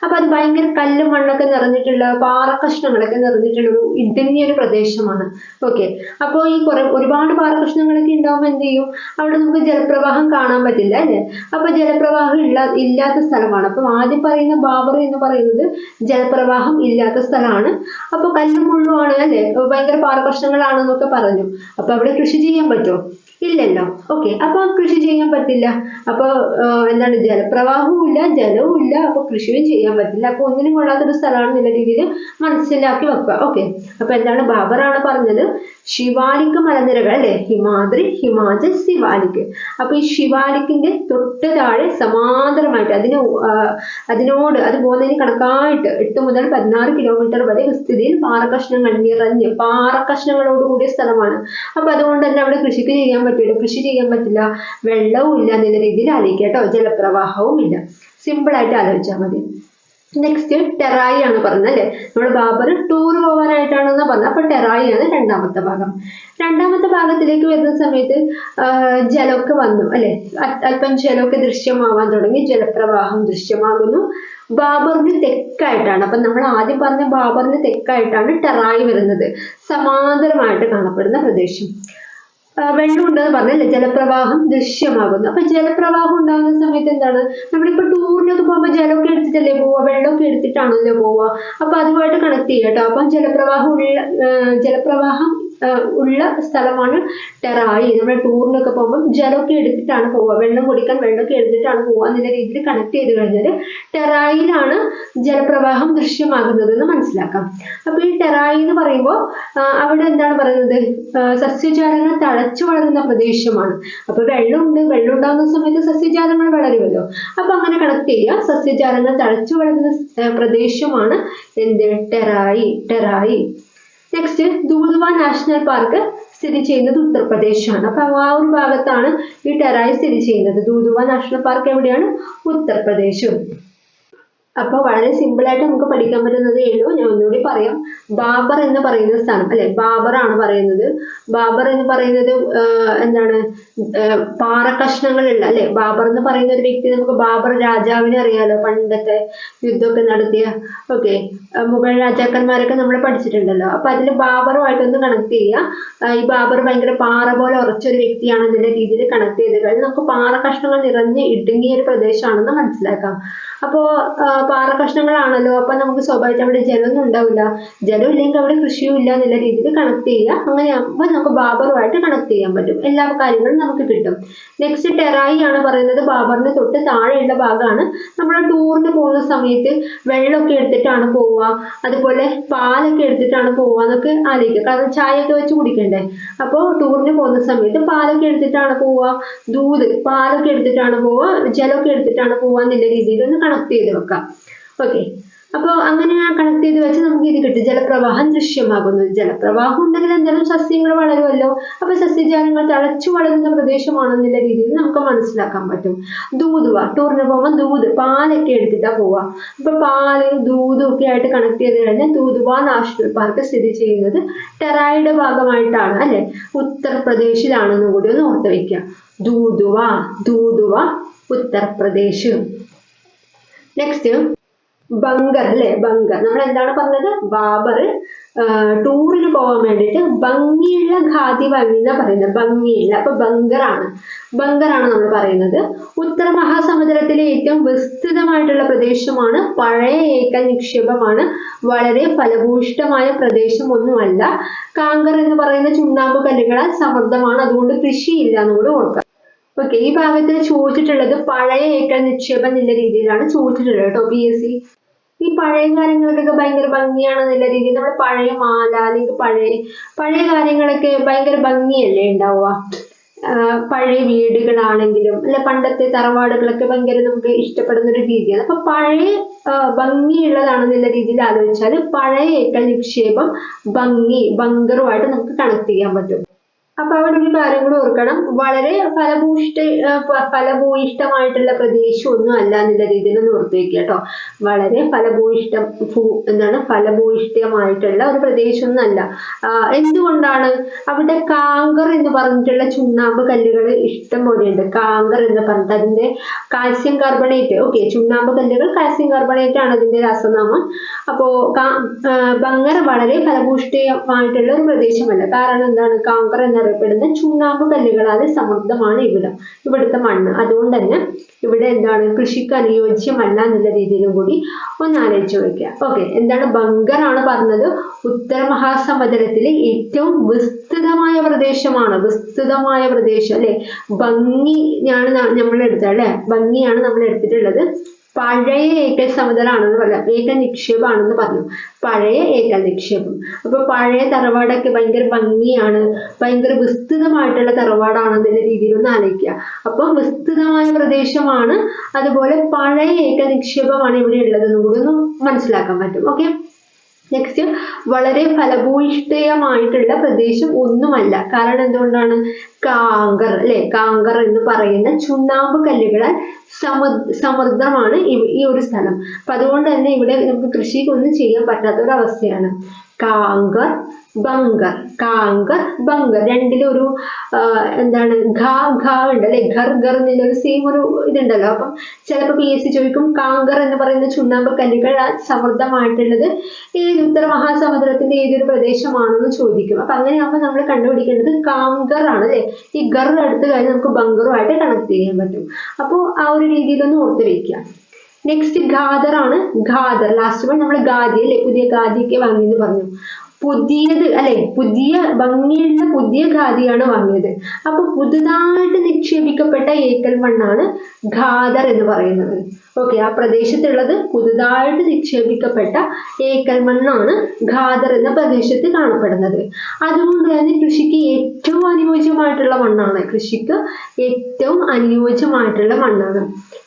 അപ്പൊ അത് ഭയങ്കര കല്ലും മണ്ണൊക്കെ നിറഞ്ഞിട്ടുള്ള, പാറക്കഷ്ണങ്ങളൊക്കെ നിറഞ്ഞിട്ടുള്ള ഒരു ഇടുങ്ങിയൊരു പ്രദേശമാണ്. ഓക്കെ, അപ്പോൾ ഈ ഒരുപാട് പാറക്കഷ്ണങ്ങളൊക്കെ ഉണ്ടാവുമ്പോൾ എന്ത് ചെയ്യും, അവിടെ നമുക്ക് ജലപ്രവാഹം കാണാൻ പറ്റില്ല അല്ലെ. അപ്പൊ ജലപ്രവാഹം ഇല്ലാത്ത സ്ഥലമാണ്. അപ്പം ആദ്യം പറയുന്ന ബാബർ എന്ന് പറയുന്നത് ജലപ്രവാഹം ഇല്ലാത്ത സ്ഥലമാണ്. അപ്പൊ കല്ലും മുള്ളുമാണ് അല്ലെ, ഭയങ്കര പാറക്കഷ്ണങ്ങളാണെന്നൊക്കെ പറഞ്ഞു. അപ്പൊ അവിടെ കൃഷി ചെയ്യാൻ പറ്റുമോ? ഇല്ലല്ലോ. ഓക്കെ, അപ്പൊ കൃഷി ചെയ്യാൻ പറ്റില്ല. അപ്പൊ എന്താണ്, ജലപ്രവാഹവും ഇല്ല, ജലവും ഇല്ല, അപ്പൊ കൃഷിയും ചെയ്യാൻ പറ്റില്ല. അപ്പൊ ഒന്നിനും കൊള്ളാത്തൊരു സ്ഥലമാണെന്നുള്ള രീതിയിൽ മനസ്സിലാക്കി വെക്കുക. ഓക്കെ, അപ്പൊ എന്താണ് ബാബറാണ് പറഞ്ഞത്, ശിവാലിക് മലനിരകൾ അല്ലെ, ഹിമാദ്രി, ഹിമാചൽ, ശിവാലിക്. അപ്പൊ ഈ ശിവാലിക്കിന്റെ തൊട്ട് താഴെ സമാന്തരമായിട്ട് അതിനോട് അത് പോകുന്നതിന് കണക്കായിട്ട് 8 മുതൽ 16 കിലോമീറ്റർ വരെ വിസ്തൃതിയിൽ പാറക്കഷ്ണങ്ങൾ നിറഞ്ഞ് പാറക്കഷ്ണങ്ങളോട് കൂടിയ സ്ഥലമാണ്. അപ്പൊ അതുകൊണ്ട് തന്നെ അവിടെ കൃഷിക്ക് ചെയ്യാൻ പറ്റില്ല, കൃഷി ചെയ്യാൻ പറ്റില്ല, വെള്ളവും ഇല്ല എന്നുള്ള രീതിയിൽ ആലോചിക്കുക കേട്ടോ, ജലപ്രവാഹവും ഇല്ല. സിമ്പിൾ ആയിട്ട് ആലോചിച്ചാൽ മതി. നെക്സ്റ്റ് ടെറായി ആണ് പറഞ്ഞത് അല്ലെ, നമ്മുടെ ബാബർ ടൂർ പോകാനായിട്ടാണെന്ന് പറഞ്ഞത്. അപ്പൊ ടെറായി ആണ് രണ്ടാമത്തെ ഭാഗം. രണ്ടാമത്തെ ഭാഗത്തിലേക്ക് വരുന്ന സമയത്ത് ജലമൊക്കെ വന്നു അല്ലെ, അല്പം ജലമൊക്കെ ദൃശ്യമാവാൻ തുടങ്ങി, ജലപ്രവാഹം ദൃശ്യമാകുന്നു. ബാബറിന് തെക്കായിട്ടാണ്, അപ്പൊ നമ്മൾ ആദ്യം പറഞ്ഞ ബാബറിന് തെക്കായിട്ടാണ് ടെറായി വരുന്നത്, സമാന്തരമായിട്ട് കാണപ്പെടുന്ന പ്രദേശം. വെള്ളം ഉണ്ടെന്ന് പറഞ്ഞല്ലേ, ജലപ്രവാഹം ദൃശ്യമാകുന്നു. അപ്പൊ ജലപ്രവാഹം ഉണ്ടാകുന്ന സമയത്ത് എന്താണ്, നമ്മളിപ്പോ ടൂറിനൊക്കെ പോകുമ്പോൾ ജലമൊക്കെ എടുത്തിട്ടല്ലേ പോവുക, വെള്ളമൊക്കെ എടുത്തിട്ടാണല്ലോ പോവുക. അപ്പൊ അതുമായിട്ട് കണക്ട് ചെയ്യാം കേട്ടോ. അപ്പം ജലപ്രവാഹം ഉള്ള സ്ഥലമാണ് ടെറായി. നമ്മൾ ടൂറിനൊക്കെ പോകുമ്പോൾ ജലമൊക്കെ എടുത്തിട്ടാണ് പോവുക, വെള്ളം കുടിക്കാൻ വെള്ളമൊക്കെ എടുത്തിട്ടാണ് പോവുക എന്നുള്ള രീതിയിൽ കണക്ട് ചെയ്ത് കഴിഞ്ഞാൽ ടെറായിലാണ് ജലപ്രവാഹം ദൃശ്യമാകുന്നത് എന്ന് മനസ്സിലാക്കാം. അപ്പൊ ഈ ടെറായി എന്ന് പറയുമ്പോൾ അവിടെ എന്താണ് പറയുന്നത്, സസ്യജാലങ്ങൾ തഴച്ചു വളരുന്ന പ്രദേശമാണ്. അപ്പൊ വെള്ളമുണ്ട്, വെള്ളം ഉണ്ടാകുന്ന സമയത്ത് സസ്യജാലങ്ങൾ വളരുമല്ലോ. അപ്പൊ അങ്ങനെ കണക്ട് ചെയ്യുക, സസ്യജാലങ്ങൾ തഴച്ചു വളരുന്ന പ്രദേശമാണ് എന്ത്, ടെറായി. നെക്സ്റ്റ് ദൂധ്വ നാഷണൽ പാർക്ക് സ്ഥിതി ചെയ്യുന്നത് ഉത്തർപ്രദേശാണ്. അപ്പൊ ആ ഒരു ഭാഗത്താണ് ഈ ടെറായി സ്ഥിതി ചെയ്യുന്നത്. ദൂധ്വ നാഷണൽ പാർക്ക് എവിടെയാണ്, ഉത്തർപ്രദേശും. അപ്പൊ വളരെ സിമ്പിൾ ആയിട്ട് നമുക്ക് പഠിക്കാൻ പറ്റുന്നതേ ഉള്ളൂ. ഞാൻ ഒന്നുകൂടി പറയാം, ബാബർ എന്ന് പറയുന്ന സ്ഥലം അല്ലെ, ബാബർ ആണ് പറയുന്നത്. ബാബർ എന്ന് പറയുന്നത് എന്താണ്, പാറക്കഷ്ണങ്ങളുള്ള അല്ലെ, ബാബർ എന്ന് പറയുന്ന ഒരു വ്യക്തി, നമുക്ക് ബാബർ രാജാവിനെ അറിയാലോ, പണ്ടത്തെ യുദ്ധമൊക്കെ നടത്തിയ. ഓക്കെ, മുഗൾ രാജാക്കന്മാരൊക്കെ നമ്മൾ പഠിച്ചിട്ടുണ്ടല്ലോ. അപ്പൊ അതിൽ ബാബറുമായിട്ടൊന്ന് കണക്ട് ചെയ്യുക. ഈ ബാബർ ഭയങ്കര പാറ പോലെ ഉറച്ചൊരു വ്യക്തിയാണെന്നുള്ള രീതിയിൽ കണക്ട് ചെയ്ത് കഴിഞ്ഞാൽ നമുക്ക് പാറക്കഷ്ണങ്ങൾ നിറഞ്ഞ് ഇടുങ്ങിയ ഒരു പ്രദേശമാണെന്ന് മനസ്സിലാക്കാം. അപ്പോ പാറക്കഷ്ണങ്ങളാണല്ലോ, അപ്പൊ നമുക്ക് സ്വാഭാവികമായിട്ട് അവിടെ ജലമൊന്നും ഉണ്ടാവില്ല, ജലം ഇല്ലെങ്കിൽ അവിടെ കൃഷിയും ഇല്ല എന്നുള്ള രീതിയിൽ കണക്ട് ചെയ്യുക. അങ്ങനെയാകുമ്പോൾ നമുക്ക് ബാബറുമായിട്ട് കണക്ട് ചെയ്യാൻ പറ്റും, എല്ലാ കാര്യങ്ങളും നമുക്ക് കിട്ടും. നെക്സ്റ്റ് ടെറായി ആണ് പറയുന്നത്, ബാബറിന് തൊട്ട് താഴെയുള്ള ഭാഗമാണ്. നമ്മൾ ടൂറിന് പോകുന്ന സമയത്ത് വെള്ളമൊക്കെ എടുത്തിട്ടാണ് പോവുക, അതുപോലെ പാലൊക്കെ എടുത്തിട്ടാണ് പോവുക എന്നൊക്കെ ആലോചിക്കുക. കാരണം ചായയൊക്കെ വെച്ച് കുടിക്കണ്ടേ. അപ്പോൾ ടൂറിന് പോകുന്ന സമയത്ത് പാലൊക്കെ എടുത്തിട്ടാണ് പോവുക, പാലൊക്കെ എടുത്തിട്ടാണ് പോവുക, ജലമൊക്കെ എടുത്തിട്ടാണ് പോവുക എന്നുള്ള രീതിയിൽ ഒന്ന് കണക്ട് ചെയ്ത് വെക്കാം. ഓക്കെ, അപ്പോൾ അങ്ങനെ കണക്ട് ചെയ്ത് വെച്ച് നമുക്ക് ഇത് കിട്ടും, ജലപ്രവാഹം ദൃശ്യമാകുന്നു. ജലപ്രവാഹം ഉണ്ടെങ്കിൽ എന്തായാലും സസ്യങ്ങൾ വളരുമല്ലോ. അപ്പൊ സസ്യജാലങ്ങൾ തഴച്ചു വളരുന്ന പ്രദേശമാണെന്നുള്ള രീതിയിൽ നമുക്ക് മനസ്സിലാക്കാൻ പറ്റും. ദൂതുവ, ടൂറിന് പോകുമ്പോൾ പാലൊക്കെ എടുത്തിട്ടാ പോവുക. അപ്പൊ പാല് ദൂതും ഒക്കെ ആയിട്ട് കണക്ട് ചെയ്ത് കഴിഞ്ഞാൽ ദൂധുവ നാഷണൽ പാർക്ക് സ്ഥിതി ചെയ്യുന്നത് ടെറായിയുടെ ഭാഗമായിട്ടാണ് അല്ലെ, ഉത്തർപ്രദേശിലാണെന്നും കൂടി ഒന്ന് ഓർത്ത് വയ്ക്കുക. ദൂതുവ ഉത്തർപ്രദേശ്. നെക്സ്റ്റ് ബങ്കർ അല്ലെ, ബങ്കർ. നമ്മൾ എന്താണ് പറഞ്ഞത്, ബാബർ ടൂറിന് പോകാൻ വേണ്ടിയിട്ട് ഭംഗിയുള്ള ഖാദി വാങ്ങിയെന്നാ പറയുന്നത്, ഭംഗിയുള്ള. അപ്പൊ ബങ്കറാണ് നമ്മൾ പറയുന്നത്. ഉത്തര മഹാസമുദ്രത്തിലെ ഏറ്റവും വിസ്തൃതമായിട്ടുള്ള പ്രദേശമാണ്, പഴയ ഏക്കൽ നിക്ഷേപമാണ്, വളരെ ഫലഭൂയിഷ്ഠമായ പ്രദേശം ഒന്നുമല്ല. കാങ്കർ എന്ന് പറയുന്ന ചുണ്ണാമ്പ് കല്ലുകളാൽ സമൃദ്ധമാണ്, അതുകൊണ്ട് കൃഷിയില്ല എന്നുകൂടി ഓർക്കുക. ഓക്കെ, ഈ ഭാഗത്തിൽ ചോദിച്ചിട്ടുള്ളത് പഴയ ഏക്കൽ നിക്ഷേപം എന്നുള്ള രീതിയിലാണ് ചോദിച്ചിട്ടുള്ളത് കേട്ടോ PSC. ഈ പഴയ കാര്യങ്ങൾക്കൊക്കെ ഭയങ്കര ഭംഗിയാണെന്നുള്ള രീതിയിൽ നമ്മൾ പഴയ മാല അല്ലെങ്കിൽ പഴയ കാര്യങ്ങളൊക്കെ ഭയങ്കര ഭംഗിയല്ലേ ഉണ്ടാവുക. പഴയ വീടുകളാണെങ്കിലും അല്ലെ, പണ്ടത്തെ തറവാടുകളൊക്കെ ഭയങ്കര നമുക്ക് ഇഷ്ടപ്പെടുന്ന ഒരു രീതിയാണ്. അപ്പൊ പഴയ ഭംഗിയുള്ളതാണെന്നുള്ള രീതിയിൽ ആലോചിച്ചാൽ പഴയ ഏക്കൽ നിക്ഷേപം ബങ്കറുമായിട്ട് നമുക്ക് കണക്ട് ചെയ്യാൻ പറ്റും. അപ്പൊ അവിടെ ഒരു കാര്യം കൂടെ ഓർക്കണം, വളരെ ഫലഭൂയിഷ്ടമായിട്ടുള്ള പ്രദേശം ഒന്നും അല്ല എന്നുള്ള രീതിയിൽ ഒന്ന് ഓർത്ത് വെക്കുക കേട്ടോ. വളരെ ഫലഭൂയിഷ്ടമായിട്ടുള്ള ഒരു പ്രദേശം ഒന്നും അല്ല. എന്തുകൊണ്ടാണ്? അവിടെ കാങ്കർ എന്ന് പറഞ്ഞിട്ടുള്ള ചുണ്ണാമ്പ് കല്ലുകൾ ഇഷ്ടം പോലെയുണ്ട്. കാങ്കർ എന്ന് പറഞ്ഞിട്ട് അതിന്റെ കാൽസ്യം കാർബണേറ്റ്, ഓക്കെ, ചുണ്ണാമ്പ് കല്ലുകൾ കാൽസ്യം കാർബണേറ്റ് ആണ് അതിന്റെ രാസനാമം. അപ്പോ ബംഗർ വളരെ ഫലഭൂയിഷ്ടമായിട്ടുള്ള ഒരു പ്രദേശമല്ല. കാരണം എന്താണ്? കാങ്കർ എന്നറിയപ്പെടുന്ന ചുണ്ണാമ്പ് കല്ലുകളാൽ സമൃദ്ധമാണ് ഇവിടുത്തെ മണ്ണ്. അതുകൊണ്ട് തന്നെ ഇവിടെ എന്താണ്? കൃഷിക്ക് അനുയോജ്യമല്ല എന്നുള്ള രീതിയിലും കൂടി ഒന്ന് ആലോചിച്ച് വെക്കുക. ഓക്കെ, എന്താണ്? ബംഗർ ആണ് പറഞ്ഞത് ഉത്തര മഹാസമുദ്രത്തിലെ ഏറ്റവും വിസ്തൃതമായ പ്രദേശമാണ്. വിസ്തൃതമായ പ്രദേശം അല്ലെ, ഭംഗിയാണ് നമ്മൾ എടുത്തത് അല്ലെ, ഭംഗിയാണ് നമ്മൾ എടുത്തിട്ടുള്ളത്. പഴയ ഏക്കൽ സമുദ്രമാണെന്ന് പറയാം, ഏക്കൽ നിക്ഷേപമാണെന്ന് പറഞ്ഞു. പഴയ ഏക്കൽ നിക്ഷേപം. അപ്പൊ പഴയ തറവാടൊക്കെ ഭയങ്കര ഭംഗിയാണ്, ഭയങ്കര വിസ്തൃതമായിട്ടുള്ള തറവാടാണെന്നുള്ള രീതിയിൽ ഒന്ന് ആലോചിക്കുക. അപ്പൊ വിസ്തൃതമായ പ്രദേശമാണ്, അതുപോലെ പഴയ ഏക്കൽ നിക്ഷേപമാണ് ഇവിടെ ഉള്ളതെന്നും കൂടി ഒന്ന് മനസ്സിലാക്കാൻ പറ്റും. ഓക്കെ, നെക്സ്റ്റ്, വളരെ ഫലഭൂയിഷ്ടമായിട്ടുള്ള പ്രദേശം ഒന്നുമല്ല. കാരണം എന്തുകൊണ്ടാണ്? കാങ്കർ അല്ലെ, കാങ്കർ എന്ന് പറയുന്ന ചുണ്ണാമ്പ് കല്ലുകളാൽ സമൃദ്ധമാണ് ഈ ഒരു സ്ഥലം. അപ്പൊ അതുകൊണ്ട് തന്നെ ഇവിടെ നമുക്ക് കൃഷിക്കൊന്നും ചെയ്യാൻ പറ്റാത്ത ഒരു അവസ്ഥയാണ്. കാങ്കർ, ബംഗർ, കാങ്കർ, ബംഗർ രണ്ടിലും ഒരു എന്താണ് ഉണ്ട് അല്ലെ, ഘർ ഘർ എന്നുള്ള സെയിം ഒരു ഇതുണ്ടല്ലോ. അപ്പം ചിലപ്പോൾ PSC ചോദിക്കും കാങ്കർ എന്ന് പറയുന്ന ചുണ്ണാമ്പ് കല്ലുകൾ സമൃദ്ധമായിട്ടുള്ളത് ഏത് ഉത്തര മഹാസമുദ്രത്തിന്റെ ഏതൊരു പ്രദേശമാണെന്ന് ചോദിക്കും. അപ്പൊ അങ്ങനെയാകുമ്പോൾ നമ്മൾ കണ്ടുപിടിക്കേണ്ടത് കാങ്കർ ആണ് അല്ലെ. ഈ ഘർ എടുത്തു കഴിഞ്ഞാൽ നമുക്ക് ബംഗറുമായിട്ട് കണക്ട് ചെയ്യാൻ പറ്റും. അപ്പോൾ ആ ഒരു രീതിയിലൊന്ന് ഓർത്ത് വയ്ക്കുക. നെക്സ്റ്റ് ഖാദർ ആണ്. ഖാദർ ലാസ്റ്റ് നമ്മൾ ഗാദി അല്ലെ, പുതിയ ഗാദിയൊക്കെ വാങ്ങിയെന്ന് പറഞ്ഞു. പുതിയത് അല്ലെ, ഭംഗിയുള്ള പുതിയ ഖാദിയാണ് വാങ്ങിയത്. അപ്പൊ പുതുതായിട്ട് നിക്ഷേപിക്കപ്പെട്ട ഏക്കൽ മണ്ണാണ് ഖാദർ എന്ന് പറയുന്നത്. ഓക്കെ, ആ പ്രദേശത്തുള്ളത് പുതുതായിട്ട് നിക്ഷേപിക്കപ്പെട്ട ഏക്കൽ മണ്ണാണ് ഖാദർ എന്ന പ്രദേശത്ത് കാണപ്പെടുന്നത്. അതുകൊണ്ട് തന്നെ കൃഷിക്ക് ഏറ്റവും അനുയോജ്യമായിട്ടുള്ള മണ്ണാണ്.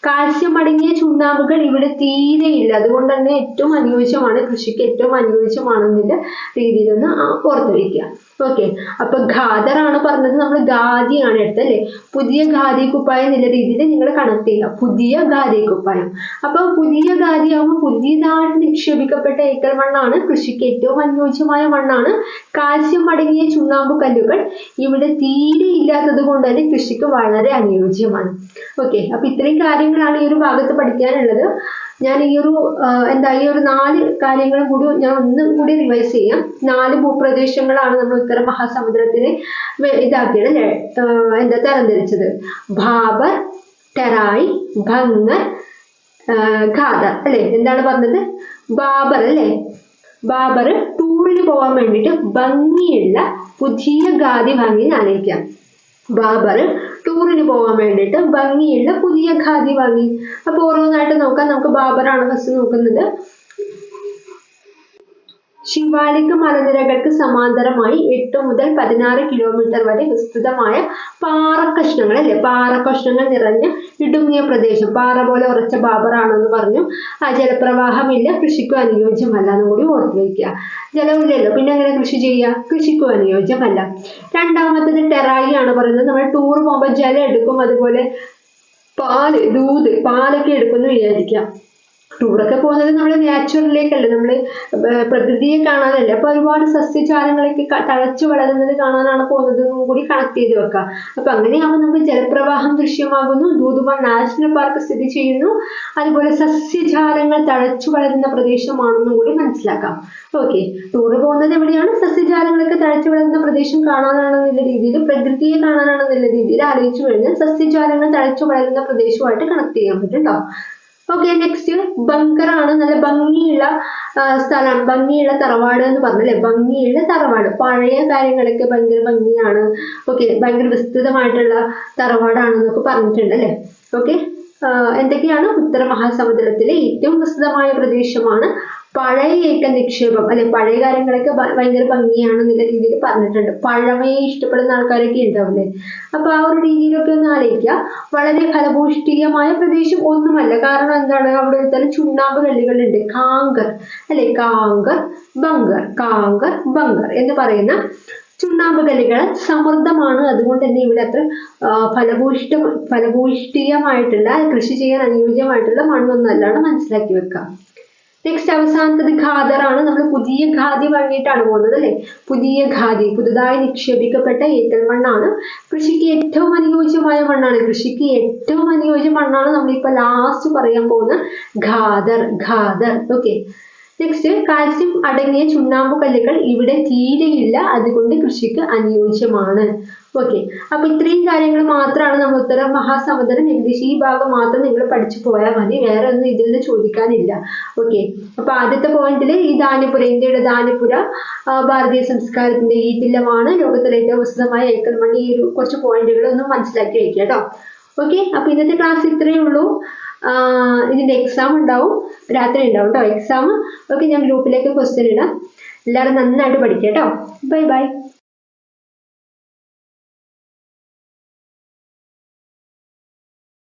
കാൽസ്യം അടങ്ങിയ ചുണ്ണാമ്പുകൾ ഇവിടെ തീരെയില്ല. അതുകൊണ്ട് തന്നെ ഏറ്റവും അനുയോജ്യമാണ്, കൃഷിക്ക് ഏറ്റവും അനുയോജ്യമാണെന്നുള്ള രീതിയിലൊന്ന് ഓർത്ത് വയ്ക്കുക. ഓക്കെ, അപ്പൊ ഖാദർ ആണ് പറഞ്ഞത്, നമ്മൾ ഖാദിയാണ് എടുത്തത് അല്ലെ. പുതിയ ഖാദി കുപ്പായം എന്നുള്ള രീതിയിൽ നിങ്ങൾ കണക്ട് ചെയ്യുക. പുതിയ ഖാദി കുപ്പായം. അപ്പൊ പുതിയ ഖാദി ആകുമ്പോൾ പുതിയതായിട്ട് നിക്ഷേപിക്കപ്പെട്ട ഏക്കൽ മണ്ണാണ്, കൃഷിക്ക് ഏറ്റവും അനുയോജ്യമായ മണ്ണാണ്. കാൽസ്യം അടങ്ങിയ ചുണ്ണാമ്പ് കല്ലുകൾ ഇവിടെ തീരെ ഇല്ലാത്തത് കൊണ്ട് തന്നെ കൃഷിക്ക് വളരെ അനുയോജ്യമാണ്. ഓക്കെ, അപ്പൊ ഇത്രയും കാര്യങ്ങളാണ് ഈ ഒരു ഭാഗത്ത് പഠിക്കാനുള്ളത്. ഞാൻ ഈ ഒരു 4 കാര്യങ്ങളും കൂടി ഞാൻ ഒന്നും കൂടി റിവൈസ് ചെയ്യാം. 4 ഭൂപ്രദേശങ്ങളാണ് നമ്മൾ ഉത്തര മഹാസമുദ്രത്തിന് ഇതാക്കിയത് അല്ലെ, തരംതിരിച്ചത്. ഭാബർ, ടെറായി, ഭംഗർ, ഖാദർ അല്ലെ. എന്താണ് പറഞ്ഞത്? ബാബർ അല്ലെ. ബാബർ ടൂറിന് പോകാൻ വേണ്ടിയിട്ട് ഭംഗിയുള്ള പുതിയ ഖാദി വാങ്ങി ആലോചിക്കാം. ബാബർ ടൂറിന് പോകാൻ വേണ്ടിയിട്ട് ഭംഗിയുള്ള പുതിയ ഖാദി വാങ്ങി. അപ്പൊ ഓരോന്നായിട്ട് നോക്കാം. നമുക്ക് ബാബറാണ് ഫസ്റ്റ് നോക്കുന്നത്. ശിവാലിക് മലനിരകൾക്ക് സമാന്തരമായി 8 മുതൽ 16 കിലോമീറ്റർ വരെ വിസ്തൃതമായ പാറക്കഷ്ണങ്ങൾ അല്ലെ, പാറക്കഷ്ണങ്ങൾ നിറഞ്ഞ ഇടുങ്ങിയ പ്രദേശം. പാറ പോലെ ഉറച്ച ബാബറാണെന്ന് പറഞ്ഞു. ജലപ്രവാഹമില്ല, കൃഷിക്കും അനുയോജ്യമല്ല എന്നും കൂടി ഓർത്ത് വയ്ക്കുക. ജലമില്ലല്ലോ, പിന്നെ എങ്ങനെ കൃഷി ചെയ്യുക? കൃഷിക്കും അനുയോജ്യമല്ല. രണ്ടാമത്തത് ടെറായി ആണ് പറയുന്നത്. നമ്മൾ ടൂർ പോകുമ്പോൾ ജലം എടുക്കും, അതുപോലെ പാലൊക്കെ എടുക്കുമെന്ന് വിചാരിക്കാം. ടൂറൊക്കെ പോകുന്നത് നമ്മൾ നാച്ചുറലിലേക്കല്ലേ, നമ്മൾ പ്രകൃതിയെ കാണാനല്ലേ. അപ്പൊ ഒരുപാട് സസ്യജാലങ്ങളൊക്കെ തഴച്ചു വളരുന്നത് കാണാനാണ് പോകുന്നതെന്നും കൂടി കണക്ട് ചെയ്ത് വെക്കാം. അപ്പൊ അങ്ങനെയാകുമ്പോൾ നമുക്ക് ജലപ്രവാഹം ദൃശ്യമാകുന്നു. ദൂതുമ നാഷണൽ പാർക്ക് സ്ഥിതി ചെയ്യുന്നു. അതുപോലെ സസ്യജാലങ്ങൾ തഴച്ചു വളരുന്ന പ്രദേശമാണെന്നും കൂടി മനസ്സിലാക്കാം. ഓക്കെ, ടൂറ് പോകുന്നത് എവിടെയാണ്? സസ്യജാലങ്ങളൊക്കെ തഴച്ചു വളരുന്ന പ്രദേശം കാണാനാണെന്നുള്ള രീതിയിൽ, പ്രകൃതിയെ കാണാനാണെന്നുള്ള രീതിയിൽ ആലോചിച്ചു കഴിഞ്ഞാൽ സസ്യജാലങ്ങൾ തഴച്ചു വളരുന്ന പ്രദേശമായിട്ട് കണക്ട് ചെയ്യാൻ പറ്റും കേട്ടോ. ഓക്കെ, നെക്സ്റ്റ് ബംഗർ ആണ്. നല്ല ഭംഗിയുള്ള സ്ഥലമാണ്, ഭംഗിയുള്ള തറവാട് എന്ന് പറഞ്ഞല്ലേ. ഭംഗിയുള്ള തറവാട്, പഴയ കാര്യങ്ങളൊക്കെ ഭയങ്കര ഭംഗിയാണ്. ഓക്കെ, ഭയങ്കര വിസ്തൃതമായിട്ടുള്ള തറവാടാണെന്നൊക്കെ പറഞ്ഞിട്ടുണ്ട് അല്ലെ. ഓക്കെ, എന്തൊക്കെയാണ്? ഉത്തര മഹാസമുദ്രത്തിലെ ഏറ്റവും വിസ്തൃതമായ പ്രദേശമാണ്. പഴയ ഏക്കൽ നിക്ഷേപം അല്ലെ, പഴയ കാര്യങ്ങളൊക്കെ ഭയങ്കര ഭംഗിയാണെന്നുള്ള രീതിയിൽ പറഞ്ഞിട്ടുണ്ട്. പഴമയെ ഇഷ്ടപ്പെടുന്ന ആൾക്കാരൊക്കെ ഉണ്ടാവില്ലേ. അപ്പൊ ആ ഒരു രീതിയിലൊക്കെ ഒന്ന് ആലോചിക്കുക. വളരെ ഫലഭൂഷ്ഠികമായ പ്രദേശം ഒന്നുമല്ല. കാരണം എന്താണ്? അവിടെ തന്നെ ചുണ്ണാമ്പ് കല്ലുകളുണ്ട്. കാങ്കർ അല്ലെ, കാങ്കർ, ബംഗർ എന്ന് പറയുന്ന ചുണ്ണാമ്പ് കല്ലുകൾ സമൃദ്ധമാണ്, അതുകൊണ്ട് തന്നെ ഇവിടെ അത്ര ഫലഭൂയിഷ്ഠിയമായിട്ടുള്ള കൃഷി ചെയ്യാൻ അനുയോജ്യമായിട്ടുള്ള മണ്ണൊന്നല്ലാണ് മനസ്സിലാക്കി വെക്കുക. നെക്സ്റ്റ് അവസാനത്തത് ഖാദറാണ്. നമ്മൾ പുതിയ ഖാദി വാങ്ങിയിട്ടാണ് പോകുന്നത് അല്ലെ. പുതിയ ഖാദി, പുതുതായി നിക്ഷേപിക്കപ്പെട്ട ഏക്കൽ മണ്ണാണ്. കൃഷിക്ക് ഏറ്റവും അനുയോജ്യമായ മണ്ണാണ്. കൃഷിക്ക് ഏറ്റവും അനുയോജ്യ മണ്ണാണ് നമ്മളിപ്പോ ലാസ്റ്റ് പറയാൻ പോകുന്ന ഖാദർ. ഓക്കെ. നെക്സ്റ്റ് കാൽസ്യം അടങ്ങിയ ചുണ്ണാമ്പ് കല്ലുകൾ ഇവിടെ തീരെയില്ല, അതുകൊണ്ട് കൃഷിക്ക് അനുയോജ്യമാണ്. ഓക്കെ. അപ്പൊ ഇത്രയും കാര്യങ്ങൾ മാത്രമാണ് നമ്മൾ ഉത്തര മഹാസമുദ്രം ഏകദേശം ഈ ഭാഗം മാത്രം നിങ്ങൾ പഠിച്ചു പോയാൽ മതി, വേറെ ഒന്നും ഇതിൽ നിന്ന് ചോദിക്കാനില്ല. ഓക്കെ. അപ്പൊ ആദ്യത്തെ പോയിന്റിൽ ഈ ധാന്യപുര, ഇന്ത്യയുടെ ധാന്യപുര ഭാരതീയ സംസ്കാരത്തിന്റെ ഈറ്റില്ലമാണ്, ലോകത്തിലെ ഏറ്റവും വിശദമായ ഏക്കൽ മണ്ണ്. ഈ ഒരു കുറച്ച് പോയിന്റുകൾ ഒന്ന് മനസ്സിലാക്കി വയ്ക്കുക കേട്ടോ. ഓക്കെ. അപ്പൊ ഇന്നത്തെ ക്ലാസ് ഇത്രയേ ഉള്ളൂ. ഇതിന്റെ എക്സാം ഉണ്ടാവും, രാത്രി ഉണ്ടാവും കേട്ടോ എക്സാം. ഓക്കെ. ഞാൻ ഗ്രൂപ്പിലേക്ക് ക്വസ്റ്റ്യൻ ഇടാം. എല്ലാവരും നന്നായിട്ട് പഠിക്കുക കേട്ടോ. Bye bye.